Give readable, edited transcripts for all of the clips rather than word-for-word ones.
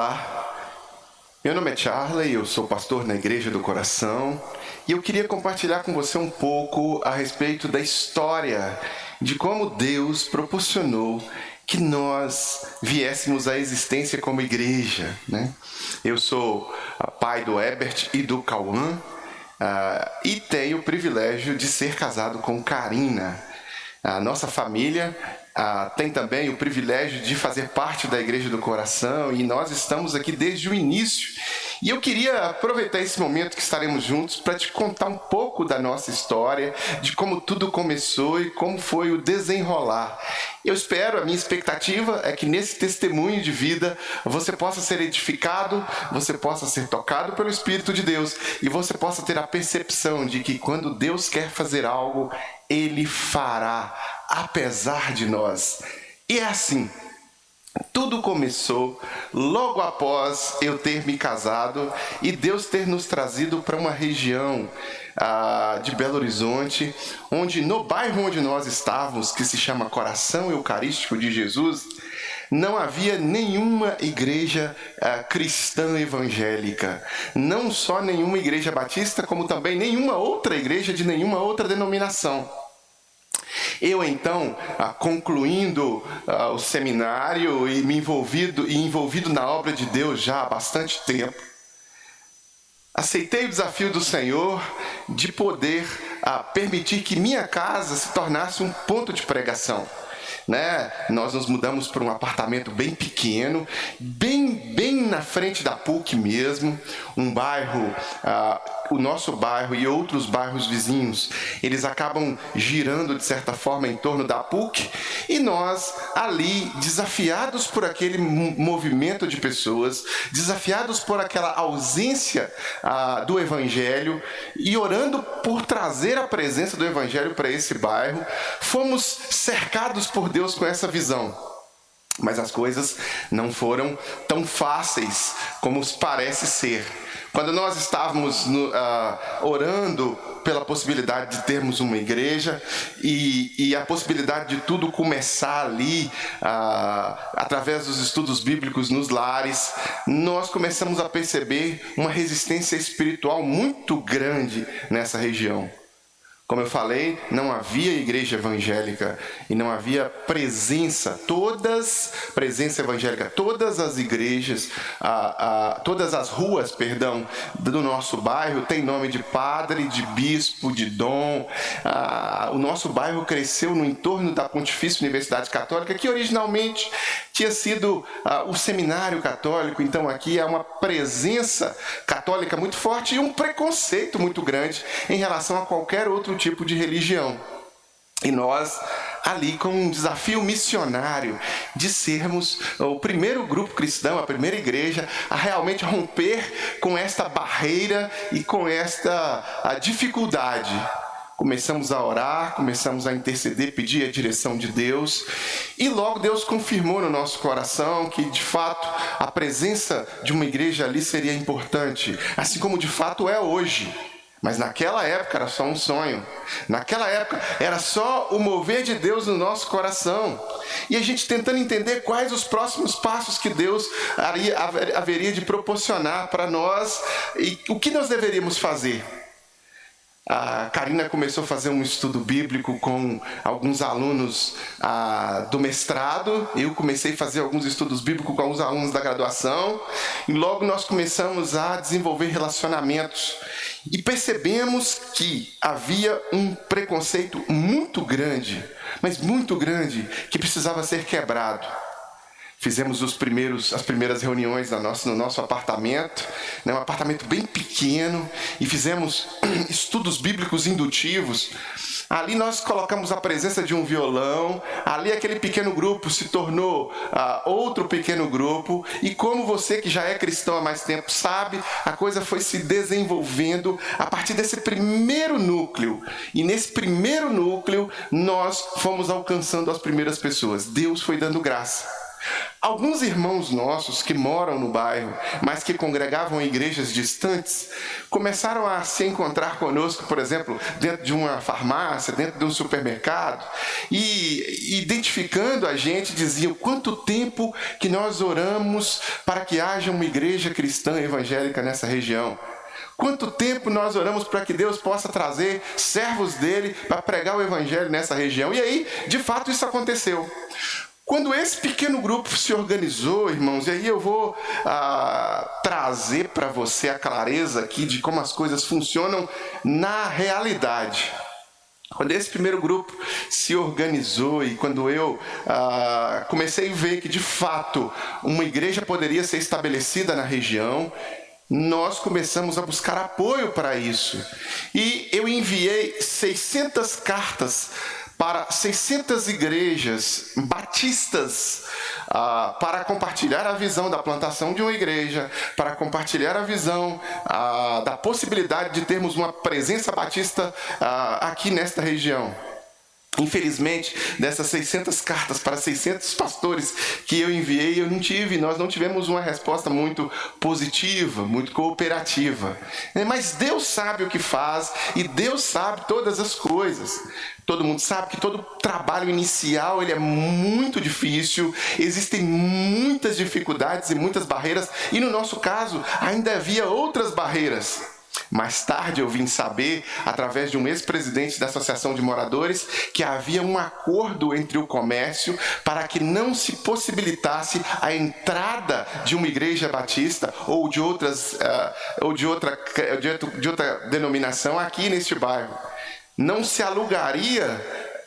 Olá, meu nome é Charlie, eu sou pastor na Igreja do Coração e eu queria compartilhar com você um pouco a respeito da história de como Deus proporcionou que nós viéssemos à existência como igreja, né? Eu sou pai do Herbert e do Cauã e tenho o privilégio de ser casado com Karina. A nossa família tem também o privilégio de fazer parte da Igreja do Coração e nós estamos aqui desde o início. E eu queria aproveitar esse momento que estaremos juntos para te contar um pouco da nossa história, de como tudo começou e como foi o desenrolar. Eu espero, a minha expectativa é que nesse testemunho de vida você possa ser edificado, você possa ser tocado pelo Espírito de Deus e você possa ter a percepção de que quando Deus quer fazer algo, Ele fará, apesar de nós. E é assim. Tudo começou logo após eu ter me casado e Deus ter nos trazido para uma região de Belo Horizonte, onde no bairro onde nós estávamos, que se chama Coração Eucarístico de Jesus, não havia nenhuma igreja cristã evangélica, não só nenhuma igreja batista, como também nenhuma outra igreja de nenhuma outra denominação. Eu então, concluindo o seminário e me envolvido na obra de Deus já há bastante tempo, aceitei o desafio do Senhor de poder permitir que minha casa se tornasse um ponto de pregação. Nós nos mudamos para um apartamento bem pequeno, bem na frente da PUC mesmo, um bairro, o nosso bairro e outros bairros vizinhos, eles acabam girando de certa forma em torno da PUC e nós ali, desafiados por aquele movimento de pessoas, desafiados por aquela ausência do Evangelho e orando por trazer a presença do Evangelho para esse bairro, fomos cercados por Deus com essa visão. Mas as coisas não foram tão fáceis como parece ser. Quando nós estávamos orando pela possibilidade de termos uma igreja e a possibilidade de tudo começar ali, através dos estudos bíblicos nos lares, nós começamos a perceber uma resistência espiritual muito grande nessa região. Como eu falei, não havia igreja evangélica e não havia presença evangélica. Todas as igrejas, todas as ruas, do nosso bairro têm nome de padre, de bispo, de dom. O nosso bairro cresceu no entorno da Pontifícia Universidade Católica, que originalmente tinha sido o seminário católico. Então aqui há uma presença católica muito forte e um preconceito muito grande em relação a qualquer outro tipo de religião. E nós, ali com um desafio missionário de sermos o primeiro grupo cristão, a primeira igreja a realmente romper com esta barreira e com esta dificuldade. Começamos a orar, começamos a interceder, pedir a direção de Deus e logo Deus confirmou no nosso coração que de fato a presença de uma igreja ali seria importante, assim como de fato é hoje. Mas naquela época era só um sonho. Naquela época era só o mover de Deus no nosso coração. E a gente tentando entender quais os próximos passos que Deus haveria de proporcionar para nós e o que nós deveríamos fazer. A Karina começou a fazer um estudo bíblico com alguns alunos do mestrado. Eu comecei a fazer alguns estudos bíblicos com alguns alunos da graduação. E logo nós começamos a desenvolver relacionamentos. E percebemos que havia um preconceito muito grande, mas muito grande, que precisava ser quebrado. Fizemos as primeiras reuniões no nosso apartamento, um apartamento bem pequeno, e fizemos estudos bíblicos indutivos. Ali nós colocamos a presença de um violão, ali aquele pequeno grupo se tornou outro pequeno grupo, e como você que já é cristão há mais tempo sabe, a coisa foi se desenvolvendo a partir desse primeiro núcleo. E nesse primeiro núcleo nós fomos alcançando as primeiras pessoas. Deus foi dando graça. Alguns irmãos nossos que moram no bairro, mas que congregavam em igrejas distantes, começaram a se encontrar conosco, por exemplo, dentro de uma farmácia, dentro de um supermercado, e identificando a gente, diziam: quanto tempo que nós oramos para que haja uma igreja cristã evangélica nessa região. Quanto tempo nós oramos para que Deus possa trazer servos dele para pregar o evangelho nessa região. E aí, de fato, isso aconteceu. Quando esse pequeno grupo se organizou, irmãos, e aí eu vou trazer para você a clareza aqui de como as coisas funcionam na realidade. Quando esse primeiro grupo se organizou e quando eu comecei a ver que, de fato, uma igreja poderia ser estabelecida na região, nós começamos a buscar apoio para isso. E eu enviei 600 cartas para 600 igrejas batistas para compartilhar a visão da plantação de uma igreja, para compartilhar a visão da possibilidade de termos uma presença batista aqui nesta região. Infelizmente, dessas 600 cartas para 600 pastores que eu enviei, nós não tivemos uma resposta muito positiva, muito cooperativa. Mas Deus sabe o que faz e Deus sabe todas as coisas. Todo mundo sabe que todo trabalho inicial ele é muito difícil, existem muitas dificuldades e muitas barreiras, e no nosso caso ainda havia outras barreiras. Mais tarde eu vim saber, através de um ex-presidente da Associação de Moradores, que havia um acordo entre o comércio para que não se possibilitasse a entrada de uma igreja batista ou de outra denominação aqui neste bairro. Não se alugaria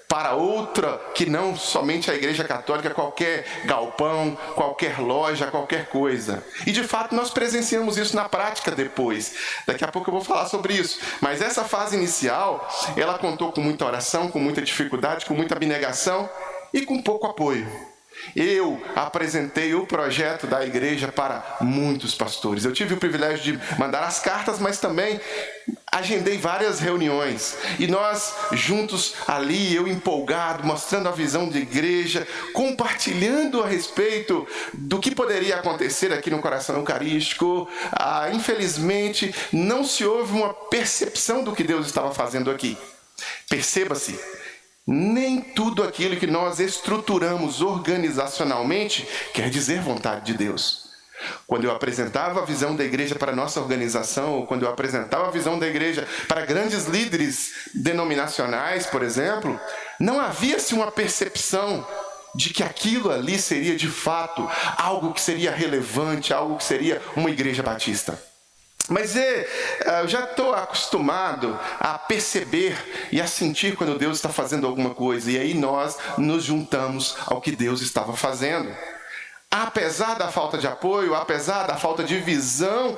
para outra que não somente a Igreja Católica, qualquer galpão, qualquer loja, qualquer coisa. E de fato nós presenciamos isso na prática depois. Daqui a pouco eu vou falar sobre isso. Mas essa fase inicial, ela contou com muita oração, com muita dificuldade, com muita abnegação e com pouco apoio. Eu apresentei o projeto da igreja para muitos pastores. Eu tive o privilégio de mandar as cartas, mas também agendei várias reuniões. E nós juntos ali, eu empolgado, mostrando a visão de igreja, compartilhando a respeito do que poderia acontecer aqui no Coração Eucarístico. Infelizmente, não se houve uma percepção do que Deus estava fazendo aqui. Perceba-se, nem tudo aquilo que nós estruturamos organizacionalmente quer dizer vontade de Deus. Quando eu apresentava a visão da igreja para a nossa organização, ou quando eu apresentava a visão da igreja para grandes líderes denominacionais, por exemplo, não havia-se uma percepção de que aquilo ali seria de fato algo que seria relevante, algo que seria uma igreja batista. Mas eu já estou acostumado a perceber e a sentir quando Deus está fazendo alguma coisa. E aí nós nos juntamos ao que Deus estava fazendo. Apesar da falta de apoio, apesar da falta de visão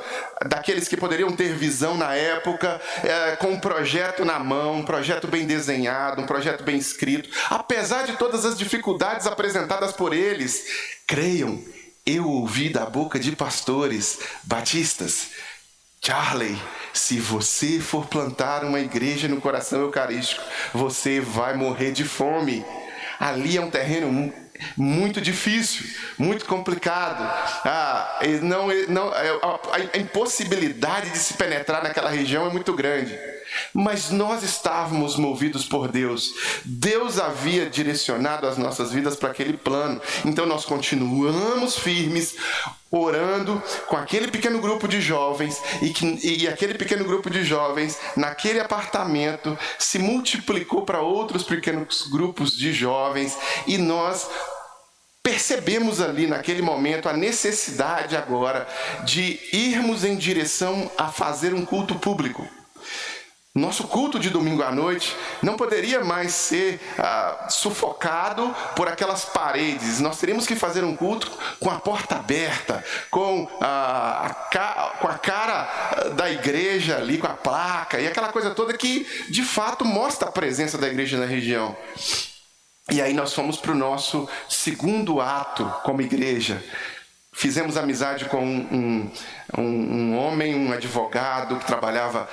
daqueles que poderiam ter visão na época, com um projeto na mão, um projeto bem desenhado, um projeto bem escrito, apesar de todas as dificuldades apresentadas por eles, creiam, eu ouvi da boca de pastores batistas: Charlie, se você for plantar uma igreja no Coração Eucarístico, você vai morrer de fome. Ali é um terreno muito difícil, muito complicado. A impossibilidade de se penetrar naquela região é muito grande. Mas nós estávamos movidos por Deus. Deus havia direcionado as nossas vidas para aquele plano. Então nós continuamos firmes, orando com aquele pequeno grupo de jovens, e aquele pequeno grupo de jovens, naquele apartamento, se multiplicou para outros pequenos grupos de jovens, e nós percebemos ali naquele momento a necessidade agora de irmos em direção a fazer um culto público. Nosso culto de domingo à noite não poderia mais ser sufocado por aquelas paredes. Nós teríamos que fazer um culto com a porta aberta, com a cara da igreja ali, com a placa e aquela coisa toda que de fato mostra a presença da igreja na região. E aí nós fomos para o nosso segundo ato como igreja. Fizemos amizade com um homem, um advogado que trabalhava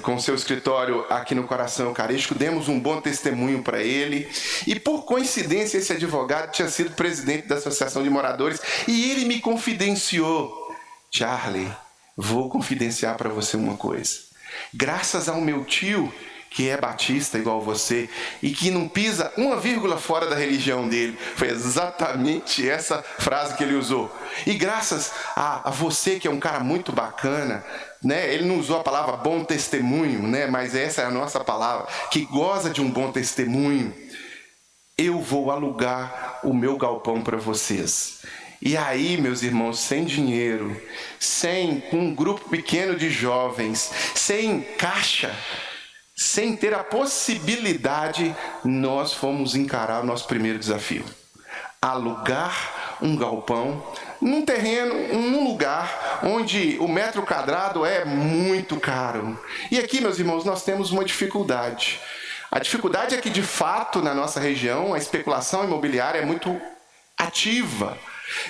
com seu escritório aqui no Coração Eucarístico. Demos um bom testemunho para ele. E por coincidência, esse advogado tinha sido presidente da Associação de Moradores. E ele me confidenciou: Charlie, vou confidenciar para você uma coisa. Graças ao meu tio, que é batista igual você, e que não pisa uma vírgula fora da religião dele. Foi exatamente essa frase que ele usou. E graças a você, que é um cara muito bacana, né? Ele não usou a palavra bom testemunho, né? Mas essa é a nossa palavra, que goza de um bom testemunho. Eu vou alugar o meu galpão para vocês. E aí, meus irmãos, sem dinheiro, sem um grupo pequeno de jovens, sem caixa, sem ter a possibilidade, nós fomos encarar o nosso primeiro desafio. Alugar um galpão num terreno, num lugar onde o metro quadrado é muito caro. E aqui, meus irmãos, nós temos uma dificuldade. A dificuldade é que, de fato, na nossa região, a especulação imobiliária é muito ativa.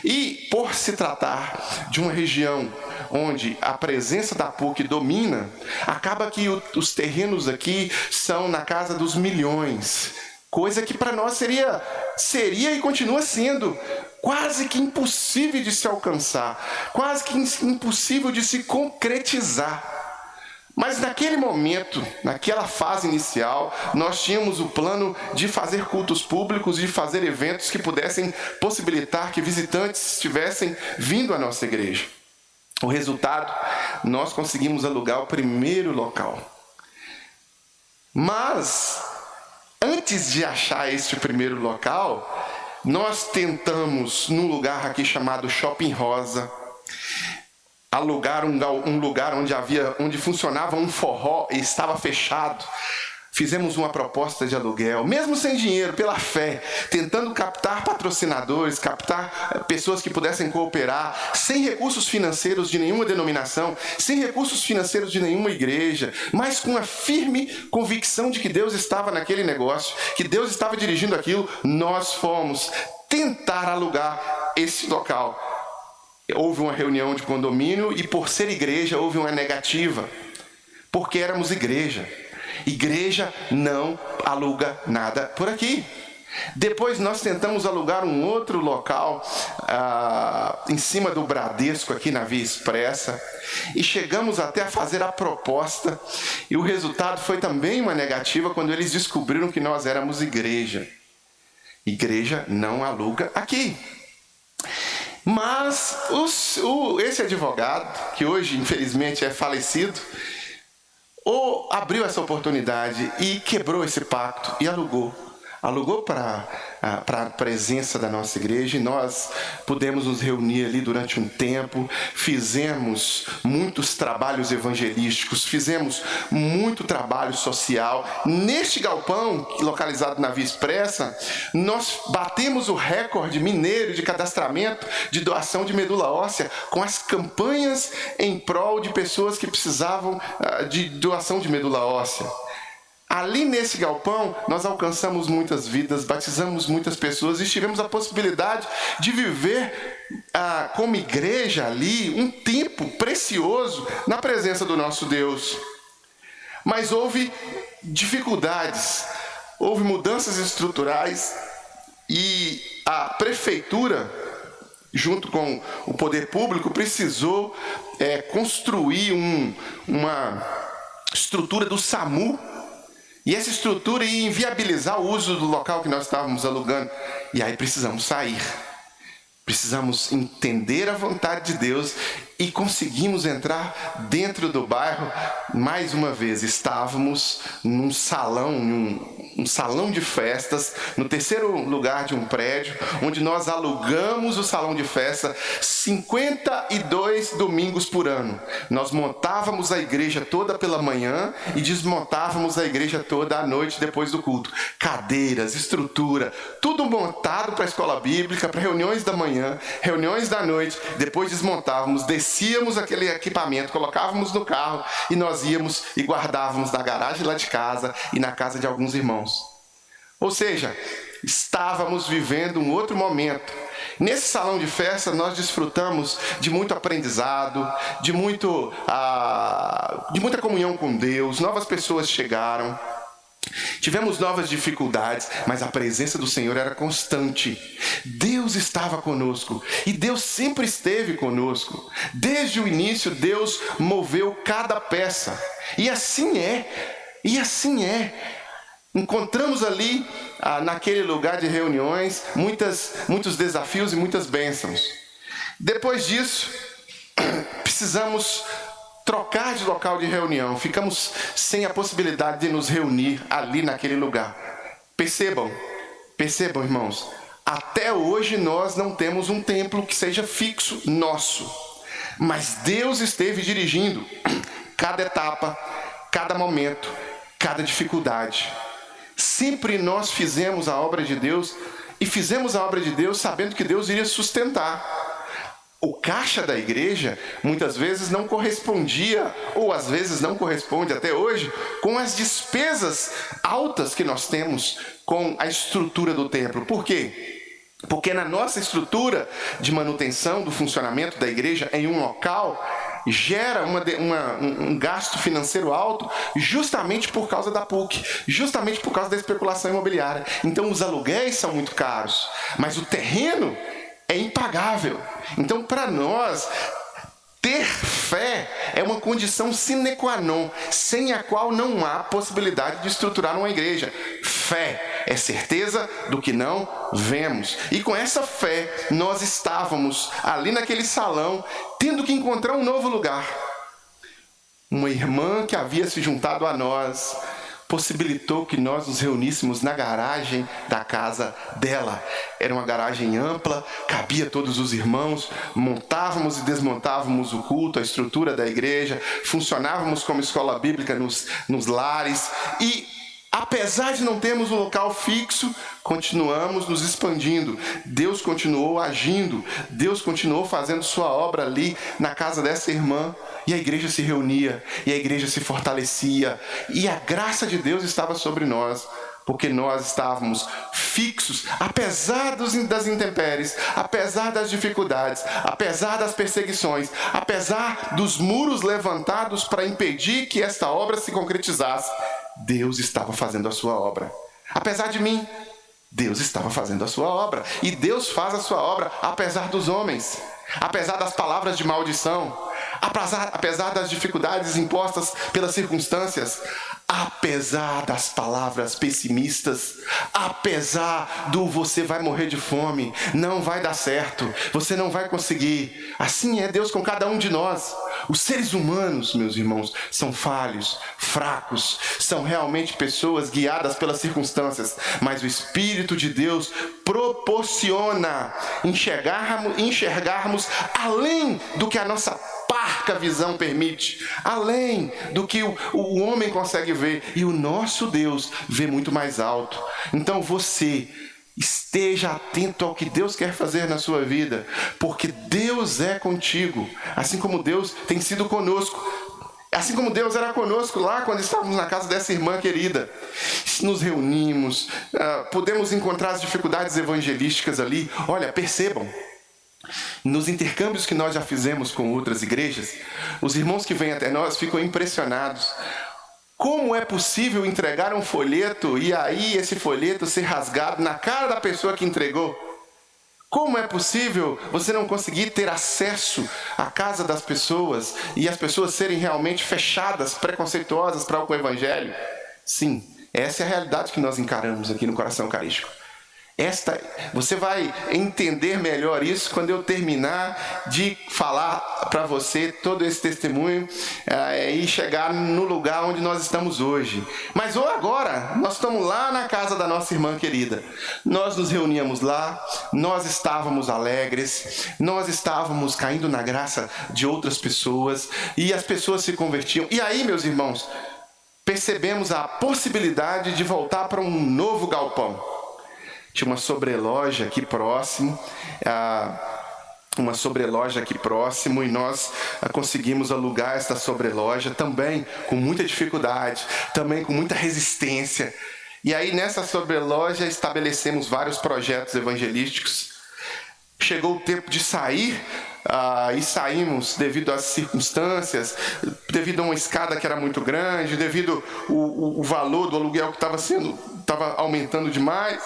E por se tratar de uma região onde a presença da PUC domina, acaba que os terrenos aqui são na casa dos milhões, coisa que para nós seria e continua sendo quase que impossível de se alcançar, quase que impossível de se concretizar. Mas naquele momento, naquela fase inicial, nós tínhamos o plano de fazer cultos públicos, de fazer eventos que pudessem possibilitar que visitantes estivessem vindo à nossa igreja. O resultado, nós conseguimos alugar o primeiro local. Mas, antes de achar este primeiro local, nós tentamos, num lugar aqui chamado Shopping Rosa, alugar um lugar onde funcionava um forró e estava fechado. Fizemos uma proposta de aluguel, mesmo sem dinheiro, pela fé, tentando captar patrocinadores, captar pessoas que pudessem cooperar, sem recursos financeiros de nenhuma denominação, sem recursos financeiros de nenhuma igreja, mas com a firme convicção de que Deus estava naquele negócio, que Deus estava dirigindo aquilo. Nós fomos tentar alugar esse local. Houve uma reunião de condomínio e, por ser igreja, houve uma negativa, porque éramos igreja. Igreja não aluga nada por aqui. Depois nós tentamos alugar um outro local em cima do Bradesco, aqui na Via Expressa, e chegamos até a fazer a proposta, e o resultado foi também uma negativa quando eles descobriram que nós éramos igreja. Igreja não aluga aqui. Mas esse advogado, que hoje infelizmente é falecido, abriu essa oportunidade e quebrou esse pacto e alugou para a presença da nossa igreja, e nós pudemos nos reunir ali durante um tempo, fizemos muitos trabalhos evangelísticos, fizemos muito trabalho social. Neste galpão, localizado na Via Expressa, nós batemos o recorde mineiro de cadastramento de doação de medula óssea, com as campanhas em prol de pessoas que precisavam de doação de medula óssea. Ali nesse galpão, nós alcançamos muitas vidas, batizamos muitas pessoas e tivemos a possibilidade de viver como igreja ali um tempo precioso na presença do nosso Deus. Mas houve dificuldades, houve mudanças estruturais e a prefeitura, junto com o poder público, precisou construir uma estrutura do SAMU. E essa estrutura ia inviabilizar o uso do local que nós estávamos alugando. E aí precisamos sair. Precisamos entender a vontade de Deus e conseguimos entrar dentro do bairro. Mais uma vez, estávamos num salão, um salão de festas, no terceiro lugar de um prédio, onde nós alugamos o salão de festa 52 domingos por ano. Nós montávamos a igreja toda pela manhã e desmontávamos a igreja toda à noite depois do culto. Cadeiras, estrutura, tudo montado para a escola bíblica, para reuniões da manhã, reuniões da noite. Depois desmontávamos, descíamos aquele equipamento, colocávamos no carro e nós íamos e guardávamos na garagem lá de casa e na casa de alguns irmãos. Ou seja, estávamos vivendo um outro momento. Nesse salão de festa, nós desfrutamos de muito aprendizado, de muita comunhão com Deus, novas pessoas chegaram. Tivemos novas dificuldades, mas a presença do Senhor era constante. Deus estava conosco e Deus sempre esteve conosco. Desde o início, Deus moveu cada peça. E assim é. Encontramos ali, naquele lugar de reuniões, muitos desafios e muitas bênçãos. Depois disso, precisamos trocar de local de reunião. Ficamos sem a possibilidade de nos reunir ali naquele lugar. Percebam, irmãos, até hoje nós não temos um templo que seja fixo nosso. Mas Deus esteve dirigindo cada etapa, cada momento, cada dificuldade. Sempre nós fizemos a obra de Deus e fizemos a obra de Deus sabendo que Deus iria sustentar. O caixa da igreja muitas vezes não correspondia, ou às vezes não corresponde até hoje, com as despesas altas que nós temos com a estrutura do templo. Por quê? Porque na nossa estrutura de manutenção do funcionamento da igreja em um local, gera um gasto financeiro alto justamente por causa da PUC, justamente por causa da especulação imobiliária. Então os aluguéis são muito caros, mas o terreno é impagável. Então, para nós, ter fé é uma condição sine qua non, sem a qual não há possibilidade de estruturar uma igreja. Fé é certeza do que não vemos. E com essa fé, nós estávamos ali naquele salão, tendo que encontrar um novo lugar. Uma irmã que havia se juntado a nós possibilitou que nós nos reuníssemos na garagem da casa dela. Era uma garagem ampla, cabia todos os irmãos, montávamos e desmontávamos o culto, a estrutura da igreja, funcionávamos como escola bíblica nos lares e, apesar de não termos um local fixo, continuamos nos expandindo. Deus continuou agindo, Deus continuou fazendo sua obra ali na casa dessa irmã. E a igreja se reunia, e a igreja se fortalecia, e a graça de Deus estava sobre nós, porque nós estávamos fixos, apesar das intempéries, apesar das dificuldades, apesar das perseguições, apesar dos muros levantados para impedir que esta obra se concretizasse. Deus estava fazendo a sua obra. Apesar de mim, Deus estava fazendo a sua obra. E Deus faz a sua obra apesar dos homens, apesar das palavras de maldição, apesar das dificuldades impostas pelas circunstâncias, apesar das palavras pessimistas, apesar do você vai morrer de fome, não vai dar certo, você não vai conseguir. Assim é Deus com cada um de nós. Os seres humanos, meus irmãos, são falhos, fracos, são realmente pessoas guiadas pelas circunstâncias, mas o Espírito de Deus proporciona enxergarmos além do que a nossa parca visão permite, além do que o homem consegue ver, e o nosso Deus vê muito mais alto. Então você esteja atento ao que Deus quer fazer na sua vida, porque Deus é contigo, assim como Deus tem sido conosco, assim como Deus era conosco lá quando estávamos na casa dessa irmã querida. Nos reunimos, podemos encontrar as dificuldades evangelísticas ali. Olha, percebam, nos intercâmbios que nós já fizemos com outras igrejas, os irmãos que vêm até nós ficam impressionados. Como é possível entregar um folheto e aí esse folheto ser rasgado na cara da pessoa que entregou? Como é possível você não conseguir ter acesso à casa das pessoas e as pessoas serem realmente fechadas, preconceituosas para o evangelho? Sim, essa é a realidade que nós encaramos aqui no Coração Eucarístico. Você vai entender melhor isso quando eu terminar de falar para você todo esse testemunho e chegar no lugar onde nós estamos hoje. Mas agora, nós estamos lá na casa da nossa irmã querida. Nós nos reuníamos lá, nós estávamos alegres, nós estávamos caindo na graça de outras pessoas e as pessoas se convertiam. E aí, meus irmãos, percebemos a possibilidade de voltar para um novo galpão. Tinha uma sobreloja aqui próximo, e nós conseguimos alugar esta sobreloja também com muita dificuldade, também com muita resistência. E aí nessa sobreloja estabelecemos vários projetos evangelísticos. chegou o tempo de sair, e saímos devido às circunstâncias, devido a uma escada que era muito grande, devido o valor do aluguel que estava aumentando demais.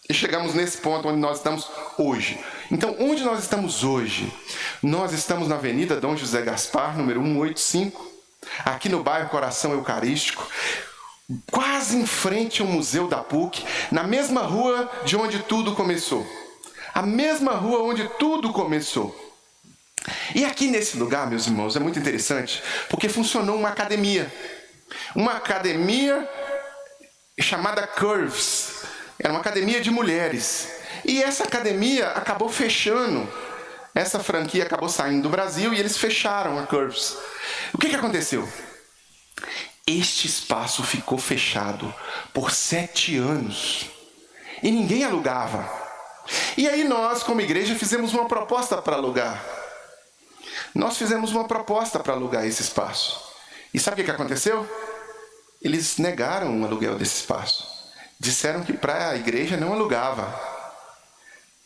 E chegamos nesse ponto onde nós estamos hoje. Então, onde nós estamos hoje? Nós estamos na Avenida Dom José Gaspar, número 185, aqui no bairro Coração Eucarístico, quase em frente ao Museu da PUC, na mesma rua de onde tudo começou. A mesma rua onde tudo começou. E aqui nesse lugar, meus irmãos, é muito interessante, porque funcionou uma academia. Uma academia chamada Curves. Era uma academia de mulheres. E essa academia acabou fechando. Essa franquia acabou saindo do Brasil e eles fecharam a Curves. O que aconteceu? Este espaço ficou fechado por 7 anos. E ninguém alugava. E aí nós, como igreja, fizemos uma proposta para alugar. Nós fizemos uma proposta para alugar esse espaço. E sabe o que aconteceu? Eles negaram o aluguel desse espaço. Disseram que para a igreja não alugava.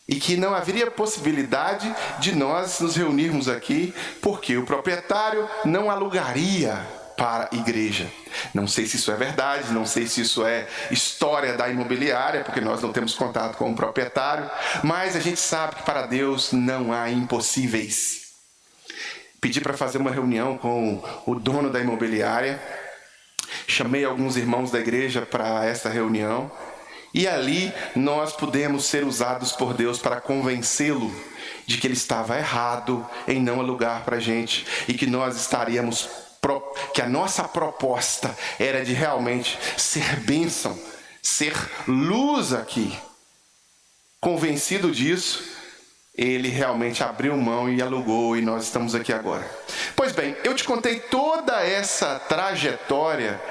E que não haveria possibilidade de nós nos reunirmos aqui, porque o proprietário não alugaria para a igreja. Não sei se isso é verdade, não sei se isso é história da imobiliária, porque nós não temos contato com o proprietário, mas a gente sabe que para Deus não há impossíveis. Pedi para fazer uma reunião com o dono da imobiliária, chamei alguns irmãos da igreja para essa reunião, e ali nós pudemos ser usados por Deus para convencê-lo de que ele estava errado em não alugar para a gente, e que nós estaríamos que a nossa proposta era de realmente ser bênção, ser luz aqui. Convencido disso, ele realmente abriu mão e alugou, e nós estamos aqui agora. Pois bem, eu te contei toda essa trajetória.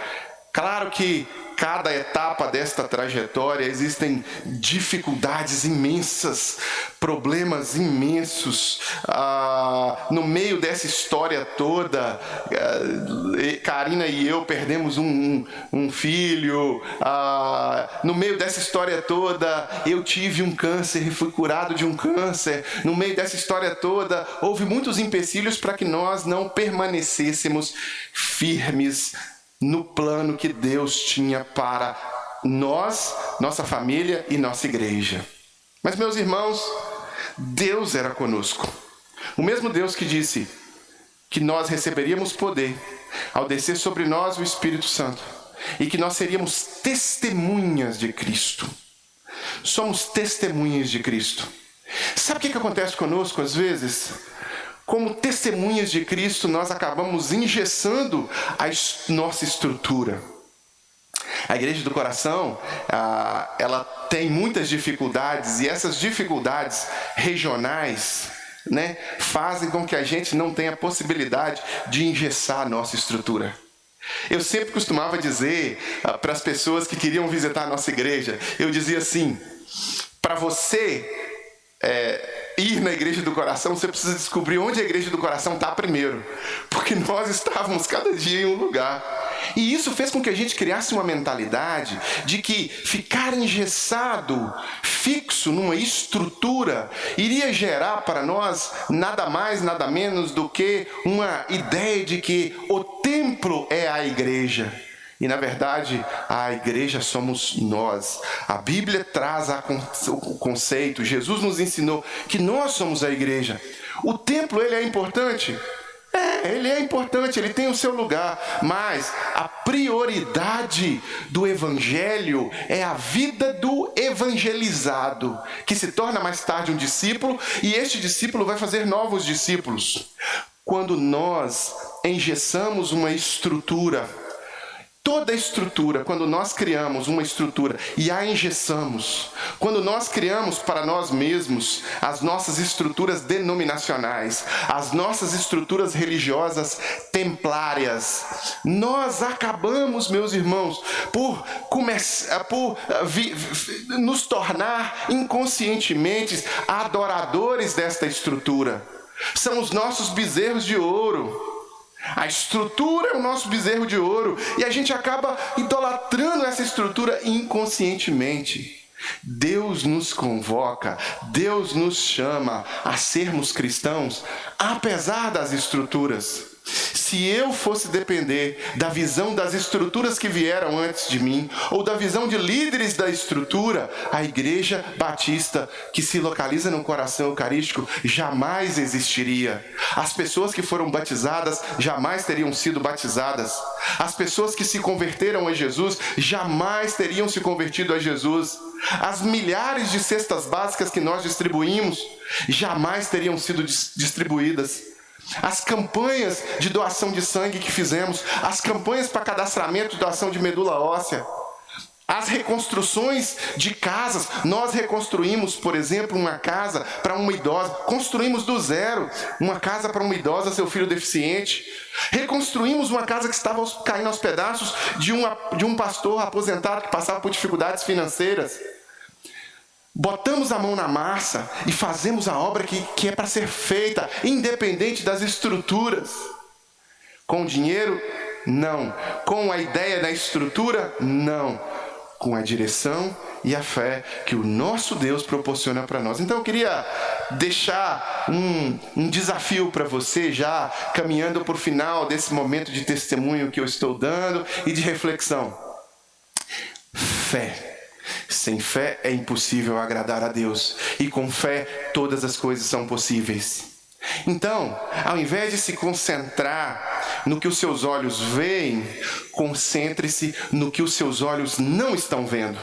Claro que cada etapa desta trajetória existem dificuldades imensas, problemas imensos. No meio dessa história toda, Karina e eu perdemos um filho. No meio dessa história toda, eu tive um câncer e fui curado de um câncer. No meio dessa história toda, houve muitos empecilhos para que nós não permanecêssemos firmes no plano que Deus tinha para nós, nossa família e nossa igreja. Mas, meus irmãos, Deus era conosco. O mesmo Deus que disse que nós receberíamos poder ao descer sobre nós o Espírito Santo e que nós seríamos testemunhas de Cristo. Somos testemunhas de Cristo. Sabe o que acontece conosco às vezes? Como testemunhas de Cristo, nós acabamos engessando a nossa estrutura. A Igreja do Coração, ela tem muitas dificuldades, e essas dificuldades regionais, fazem com que a gente não tenha possibilidade de engessar a nossa estrutura. Eu sempre costumava dizer para as pessoas que queriam visitar a nossa igreja, eu dizia assim: para você ir na Igreja do Coração, você precisa descobrir onde a Igreja do Coração está primeiro, porque nós estávamos cada dia em um lugar. E isso fez com que a gente criasse uma mentalidade de que ficar engessado, fixo numa estrutura, iria gerar para nós nada mais, nada menos do que uma ideia de que o templo é a igreja. E, na verdade, a igreja somos nós. A Bíblia traz o conceito, Jesus nos ensinou que nós somos a igreja. O templo, ele é importante? Ele é importante, ele tem o seu lugar, mas a prioridade do evangelho é a vida do evangelizado, que se torna mais tarde um discípulo, e este discípulo vai fazer novos discípulos. Quando nós engessamos uma estrutura, toda estrutura, quando nós criamos uma estrutura e a engessamos, quando nós criamos para nós mesmos as nossas estruturas denominacionais, as nossas estruturas religiosas templárias, nós acabamos, meus irmãos, por nos tornar inconscientemente adoradores desta estrutura. São os nossos bezerros de ouro. A estrutura é o nosso bezerro de ouro, e a gente acaba idolatrando essa estrutura inconscientemente. Deus nos convoca, Deus nos chama a sermos cristãos, apesar das estruturas. Se eu fosse depender da visão das estruturas que vieram antes de mim, ou da visão de líderes da estrutura, a Igreja Batista, que se localiza no coração eucarístico, jamais existiria. As pessoas que foram batizadas jamais teriam sido batizadas. As pessoas que se converteram a Jesus jamais teriam se convertido a Jesus. As milhares de cestas básicas que nós distribuímos jamais teriam sido distribuídas. As campanhas de doação de sangue que fizemos, as campanhas para cadastramento de doação de medula óssea, as reconstruções de casas. Nós reconstruímos, por exemplo, uma casa para uma idosa, construímos do zero uma casa para uma idosa, seu filho deficiente. Reconstruímos uma casa que estava caindo aos pedaços de um pastor aposentado que passava por dificuldades financeiras. Botamos a mão na massa e fazemos a obra que é para ser feita, independente das estruturas. Com dinheiro? Não. Com a ideia da estrutura? Não. Com a direção e a fé que o nosso Deus proporciona para nós. Então eu queria deixar um desafio para você, já caminhando para o final desse momento de testemunho que eu estou dando e de reflexão. Fé. Sem fé é impossível agradar a Deus, e com fé todas as coisas são possíveis. Então, ao invés de se concentrar no que os seus olhos veem, concentre-se no que os seus olhos não estão vendo.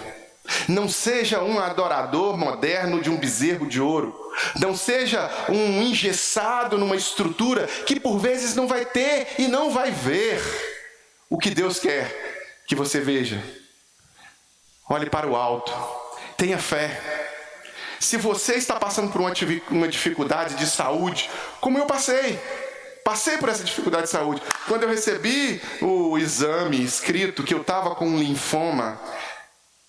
Não seja um adorador moderno de um bezerro de ouro. Não seja um engessado numa estrutura que por vezes não vai ter e não vai ver o que Deus quer que você veja. Olhe para o alto, tenha fé. Se você está passando por uma dificuldade de saúde, como eu passei por essa dificuldade de saúde. Quando eu recebi o exame escrito que eu estava com um linfoma,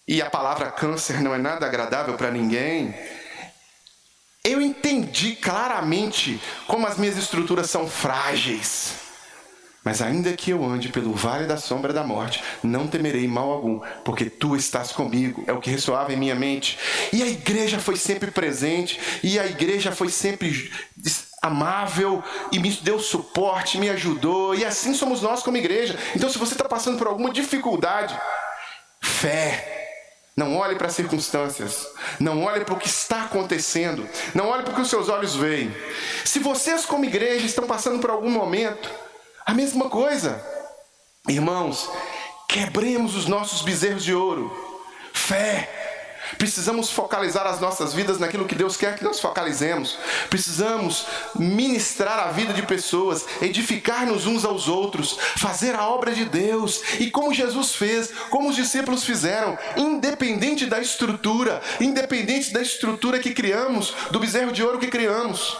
e a palavra câncer não é nada agradável para ninguém, eu entendi claramente como as minhas estruturas são frágeis. Mas ainda que eu ande pelo vale da sombra da morte, não temerei mal algum, porque tu estás comigo. É o que ressoava em minha mente. E a igreja foi sempre presente, e a igreja foi sempre amável, e me deu suporte, me ajudou, e assim somos nós como igreja. Então se você está passando por alguma dificuldade, fé. Não olhe para as circunstâncias, não olhe para o que está acontecendo, não olhe para o que os seus olhos veem. Se vocês como igreja estão passando por algum momento, a mesma coisa. Irmãos, quebremos os nossos bezerros de ouro. Fé. Precisamos focalizar as nossas vidas naquilo que Deus quer que nós focalizemos. Precisamos ministrar a vida de pessoas, edificar-nos uns aos outros, fazer a obra de Deus. E como Jesus fez, como os discípulos fizeram, independente da estrutura que criamos, do bezerro de ouro que criamos.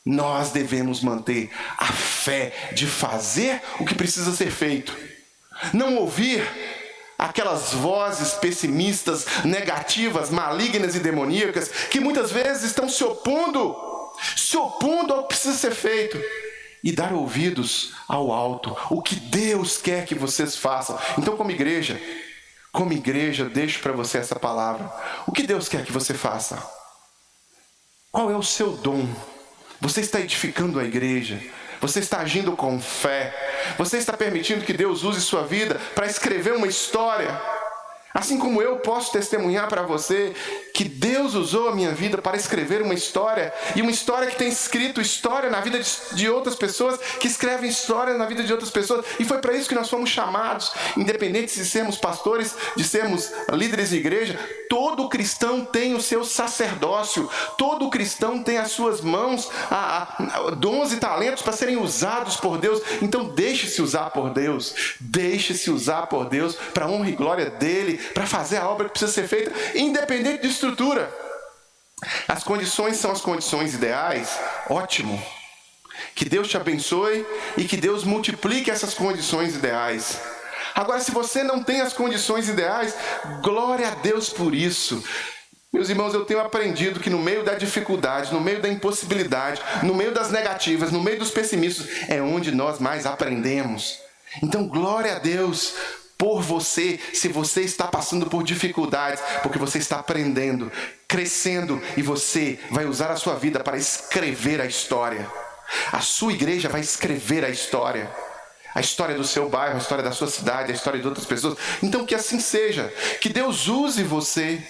Nós devemos manter a fé de fazer o que precisa ser feito. Não ouvir aquelas vozes pessimistas, negativas, malignas e demoníacas que muitas vezes estão se opondo ao que precisa ser feito. E dar ouvidos ao alto, o que Deus quer que vocês façam. Então, como igreja, deixo para você essa palavra. O que Deus quer que você faça? Qual é o seu dom? Você está edificando a igreja? Você está agindo com fé? Você está permitindo que Deus use sua vida para escrever uma história? Assim como eu posso testemunhar para você que Deus usou a minha vida para escrever uma história, e uma história que tem escrito história na vida de outras pessoas, que escrevem história na vida de outras pessoas, e foi para isso que nós fomos chamados, independente de sermos pastores, de sermos líderes de igreja. Todo cristão tem o seu sacerdócio, todo cristão tem as suas mãos, dons e talentos para serem usados por Deus. Então deixe-se usar por Deus, para a honra e glória dele, para fazer a obra que precisa ser feita, independente de estrutura. As condições são as condições ideais, ótimo. Que Deus te abençoe e que Deus multiplique essas condições ideais. Agora, se você não tem as condições ideais, glória a Deus por isso. Meus irmãos, eu tenho aprendido que no meio da dificuldade, no meio da impossibilidade, no meio das negativas, no meio dos pessimistas, é onde nós mais aprendemos. Então, glória a Deus por você, se você está passando por dificuldades, porque você está aprendendo, crescendo, e você vai usar a sua vida para escrever a história. A sua igreja vai escrever a história do seu bairro, a história da sua cidade, a história de outras pessoas. Então que assim seja, que Deus use você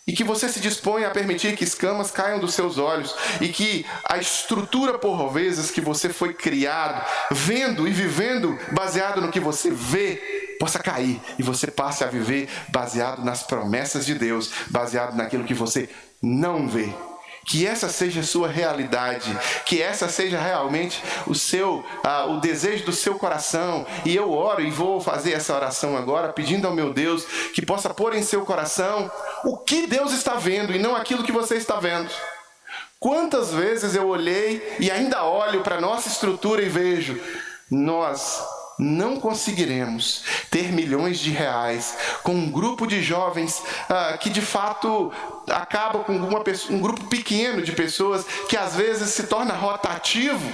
e que você se disponha a permitir que escamas caiam dos seus olhos e que a estrutura por vezes que você foi criado, vendo e vivendo baseado no que você vê, possa cair e você passe a viver baseado nas promessas de Deus, baseado naquilo que você não vê. Que essa seja a sua realidade, que essa seja realmente o desejo do seu coração. E eu oro e vou fazer essa oração agora, pedindo ao meu Deus que possa pôr em seu coração o que Deus está vendo e não aquilo que você está vendo. Quantas vezes eu olhei e ainda olho para a nossa estrutura e vejo, nós não conseguiremos ter milhões de reais com um grupo de jovens que de fato acaba com um grupo pequeno de pessoas que às vezes se torna rotativo,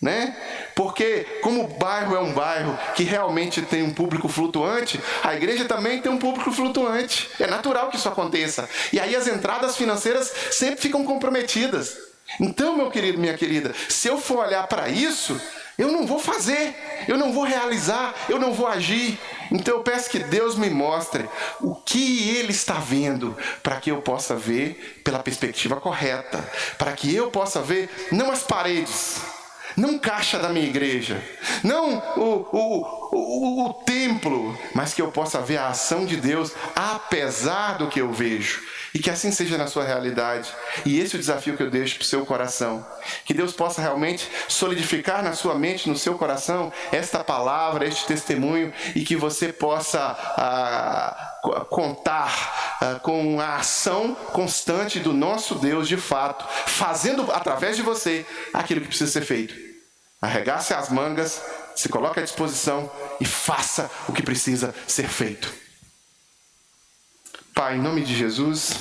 né? Porque como o bairro é um bairro que realmente tem um público flutuante, a igreja também tem um público flutuante. É natural que isso aconteça. E aí as entradas financeiras sempre ficam comprometidas. Então, meu querido, minha querida, se eu for olhar para isso, eu não vou fazer, eu não vou realizar, eu não vou agir. Então eu peço que Deus me mostre o que Ele está vendo, para que eu possa ver pela perspectiva correta, para que eu possa ver não as paredes, não caixa da minha igreja, não o templo, mas que eu possa ver a ação de Deus apesar do que eu vejo. E que assim seja na sua realidade. E esse é o desafio que eu deixo para o seu coração. Que Deus possa realmente solidificar na sua mente, no seu coração, esta palavra, este testemunho, e que você possa contar com a ação constante do nosso Deus de fato, fazendo através de você aquilo que precisa ser feito. Arregace as mangas, se coloque à disposição e faça o que precisa ser feito. Pai, em nome de Jesus,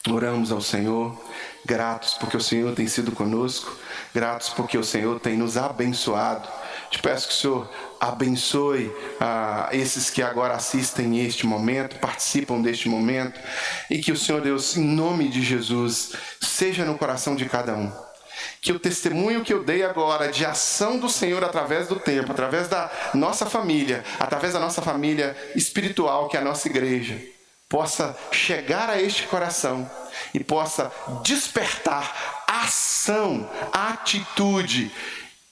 oramos ao Senhor, gratos porque o Senhor tem sido conosco, gratos porque o Senhor tem nos abençoado. Te peço que o Senhor abençoe esses que agora assistem este momento, participam deste momento, e que o Senhor Deus, em nome de Jesus, seja no coração de cada um. Que o testemunho que eu dei agora de ação do Senhor através do tempo, através da nossa família espiritual, que é a nossa igreja, possa chegar a este coração e possa despertar ação, atitude,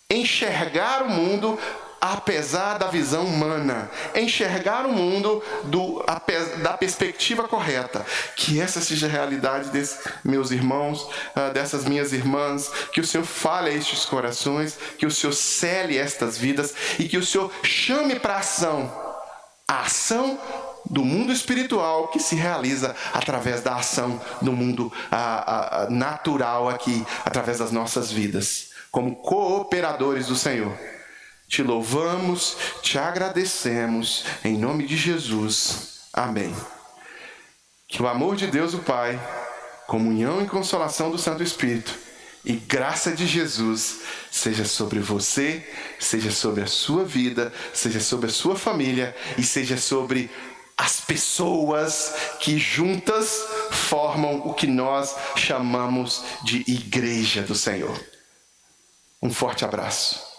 enxergar o mundo apesar da visão humana, enxergar o mundo da perspectiva correta. Que essa seja a realidade desses meus irmãos, dessas minhas irmãs, que o Senhor fale a estes corações, que o Senhor cele estas vidas e que o Senhor chame para a ação do mundo espiritual que se realiza através da ação do mundo natural aqui, através das nossas vidas, como cooperadores do Senhor. Te louvamos, te agradecemos, em nome de Jesus. Amém. Que o amor de Deus o Pai, comunhão e consolação do Santo Espírito e graça de Jesus seja sobre você, seja sobre a sua vida, seja sobre a sua família e seja sobre as pessoas que juntas formam o que nós chamamos de Igreja do Senhor. Um forte abraço.